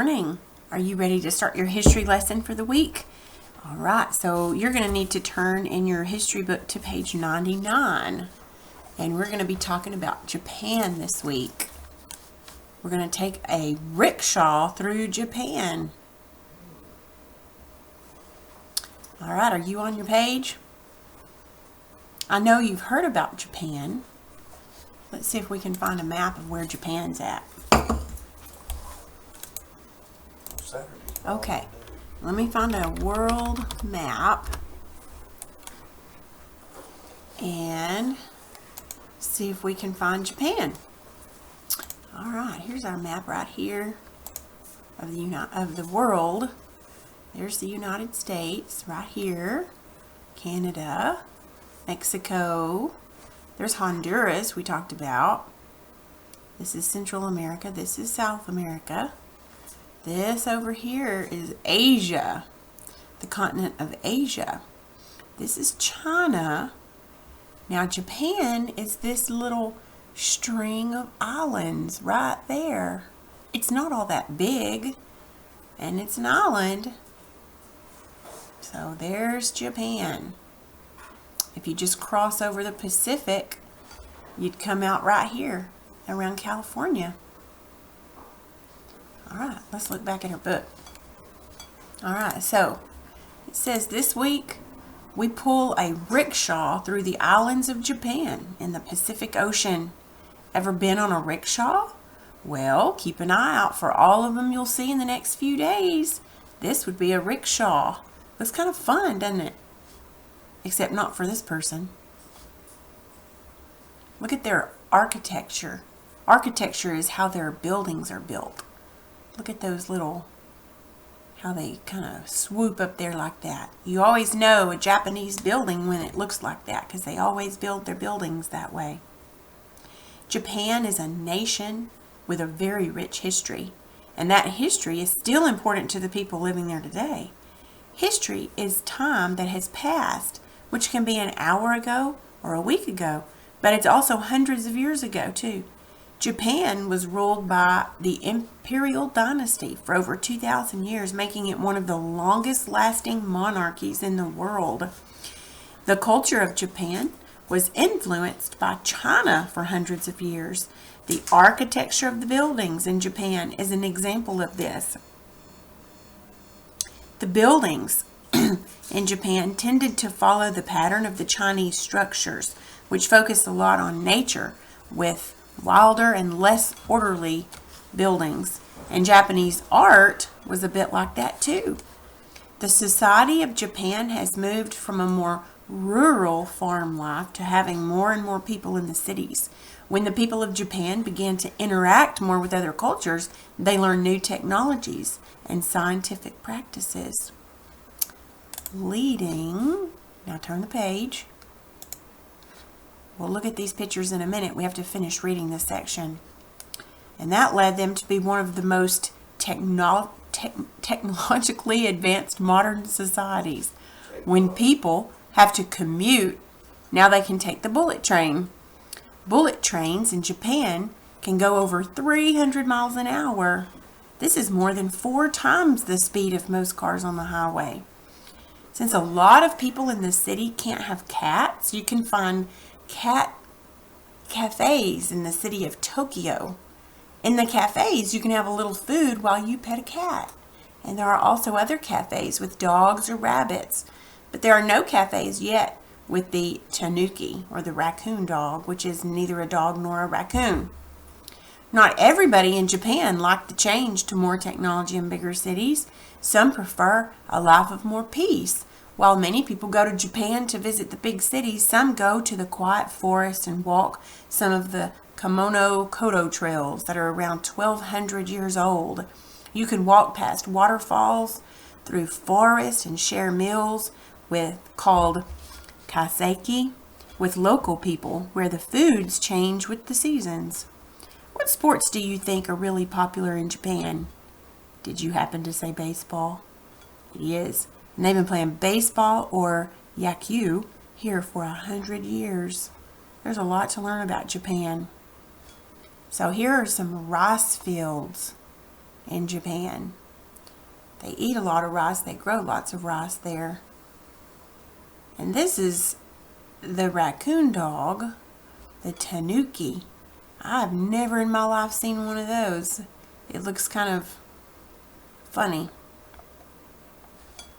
morning. Are you ready to start your history lesson for the week? All right, so you're going to need to turn in your history book to page 99. And we're going to be talking about Japan this week. We're going to take a rickshaw through Japan. All right, are you on your page? I know you've heard about Japan. Let's see if we can find a map of where Japan's at. Okay, let me find a world map and see if we can find Japan. All right, here's our map right here of the world. There's the United States right here, Canada, Mexico. There's Honduras we talked about. This is Central America. This is South America. This over here is Asia, the continent of Asia. This is China. Now Japan is this little string of islands right there. It's not all that big, and it's an island. So there's Japan. If you just cross over the Pacific, you'd come out right here around California. All right, let's look back at our book. All right, so it says this week we pull a rickshaw through the islands of Japan in the Pacific Ocean. Ever been on a rickshaw? Well, keep an eye out for all of them you'll see in the next few days. This would be a rickshaw. Looks kind of fun, doesn't it? Except not for this person. Look at their architecture. Architecture is how their buildings are built. Look at those how they kind of swoop up there like that. You always know a Japanese building when it looks like that because they always build their buildings that way. Japan is a nation with a very rich history, and that history is still important to the people living there today. History is time that has passed, which can be an hour ago or a week ago, but it's also hundreds of years ago too. Japan was ruled by the imperial dynasty for over 2,000 years, making it one of the longest lasting monarchies in the world. The culture of Japan was influenced by China for hundreds of years. The architecture of the buildings in Japan is an example of this. The buildings in Japan tended to follow the pattern of the Chinese structures, which focused a lot on nature with wilder and less orderly buildings. And Japanese art was a bit like that too. The society of Japan has moved from a more rural farm life to having more and more people in the cities. When the people of Japan began to interact more with other cultures, they learned new technologies and scientific practices. Now turn the page. We'll look at these pictures in a minute. We have to finish reading this section. And that led them to be one of the most technologically advanced modern societies. When people have to commute, now they can take the bullet train. Bullet trains in Japan can go over 300 miles an hour. This is more than 4 times the speed of most cars on the highway. Since a lot of people in the city can't have cats, you can find cat cafes in the city of Tokyo. In the cafes, you can have a little food while you pet a cat. And there are also other cafes with dogs or rabbits. But there are no cafes yet with the tanuki, or the raccoon dog, which is neither a dog nor a raccoon. Not everybody in Japan liked the change to more technology in bigger cities. Some prefer a life of more peace. While many people go to Japan to visit the big cities, some go to the quiet forest and walk some of the Kimono Kodo trails that are around 1,200 years old. You can walk past waterfalls, through forests, and share meals called kaiseki with local people, where the foods change with the seasons. What sports do you think are really popular in Japan? Did you happen to say baseball? It is. And they've been playing baseball or yakyu here for 100 years. There's a lot to learn about Japan. So here are some rice fields. in Japan. They eat a lot of rice. They grow lots of rice there. And this is the raccoon dog, the tanuki. I've never in my life seen one of those. It looks kind of funny.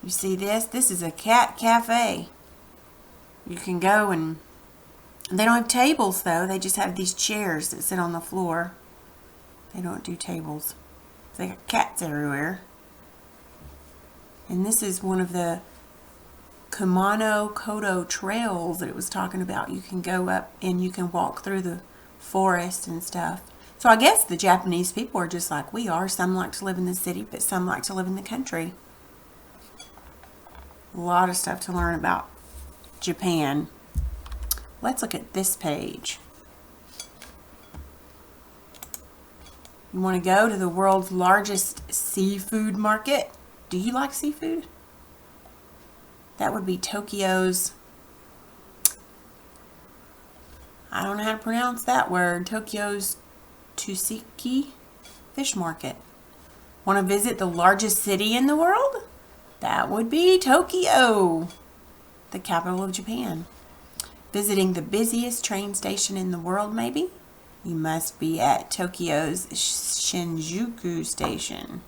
You see this? This is a cat cafe. You can go and they don't have tables though. They just have these chairs that sit on the floor. They don't do tables. They got cats everywhere. And this is one of the Kumano Kodo trails that it was talking about. You can go up and you can walk through the forest and stuff. So I guess the Japanese people are just like we are. Some like to live in the city, but some like to live in the country. A lot of stuff to learn about Japan. Let's look at this page. You want to go to the world's largest seafood market? Do you like seafood? That would be Tokyo's, I don't know how to pronounce that word, Tokyo's Tsuki Fish Market. Want to visit the largest city in the world? That would be Tokyo, the capital of Japan. Visiting the busiest train station in the world, maybe? You must be at Tokyo's Shinjuku station.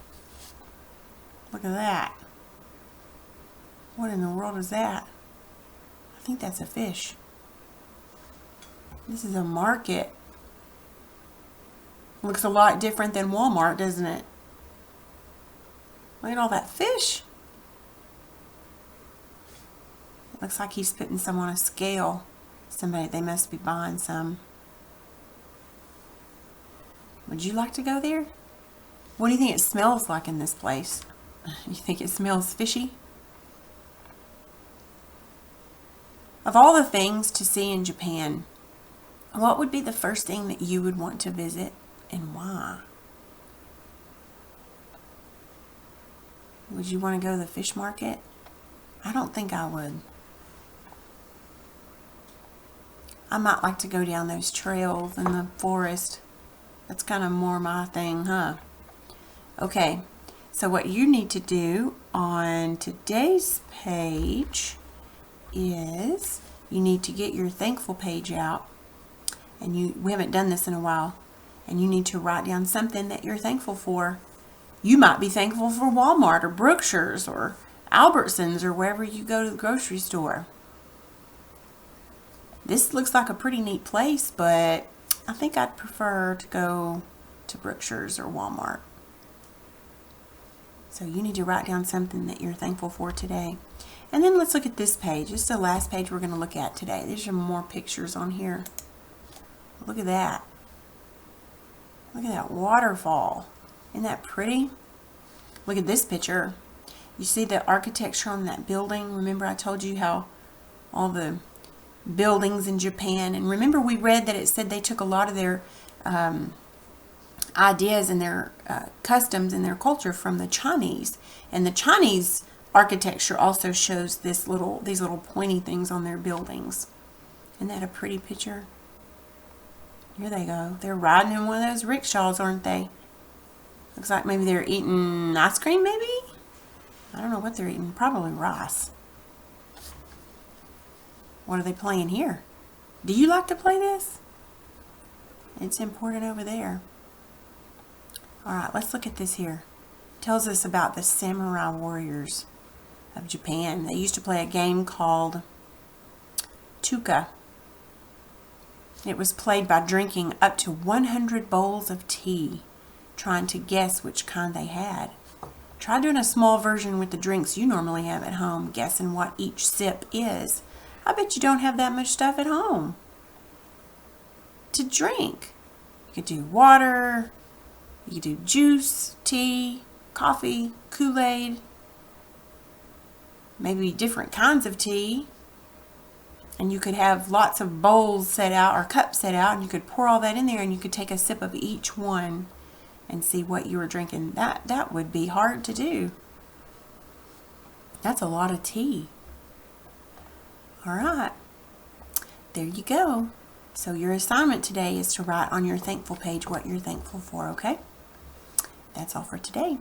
Look at that. What in the world is that? I think that's a fish. This is a market. Looks a lot different than Walmart, doesn't it? Look at all that fish. Looks like he's putting some on a scale. Somebody, they must be buying some. Would you like to go there? What do you think it smells like in this place? You think it smells fishy? Of all the things to see in Japan, what would be the first thing that you would want to visit and why? Would you want to go to the fish market? I don't think I would. I might like to go down those trails in the forest. That's kind of more my thing, huh? Okay, so what you need to do on today's page is you need to get your thankful page out. And we haven't done this in a while. And you need to write down something that you're thankful for. You might be thankful for Walmart or Brookshire's or Albertsons or wherever you go to the grocery store. This looks like a pretty neat place, but I think I'd prefer to go to Brookshire's or Walmart. So you need to write down something that you're thankful for today. And then let's look at this page. This is the last page we're going to look at today. There's some more pictures on here. Look at that. Look at that waterfall. Isn't that pretty? Look at this picture. You see the architecture on that building? Remember I told you how all the buildings in Japan, and remember we read that it said they took a lot of their ideas and their customs and their culture from the Chinese, and the Chinese architecture also shows these little pointy things on their buildings. Isn't that a pretty picture? Here they go. They're riding in one of those rickshaws, aren't they? Looks like maybe they're eating ice cream, maybe? I don't know what they're eating. Probably rice. What are they playing here? Do you like to play this? It's important over there. Alright, let's look at this here. It tells us about the samurai warriors of Japan. They used to play a game called Tuka. It was played by drinking up to 100 bowls of tea, trying to guess which kind they had. Try doing a small version with the drinks you normally have at home, guessing what each sip is. I bet you don't have that much stuff at home to drink. You could do water, you could do juice, tea, coffee, Kool-Aid, maybe different kinds of tea. And you could have lots of bowls set out or cups set out, and you could pour all that in there and you could take a sip of each one and see what you were drinking. That would be hard to do. That's a lot of tea. All right, there you go. So your assignment today is to write on your thankful page what you're thankful for, okay? That's all for today.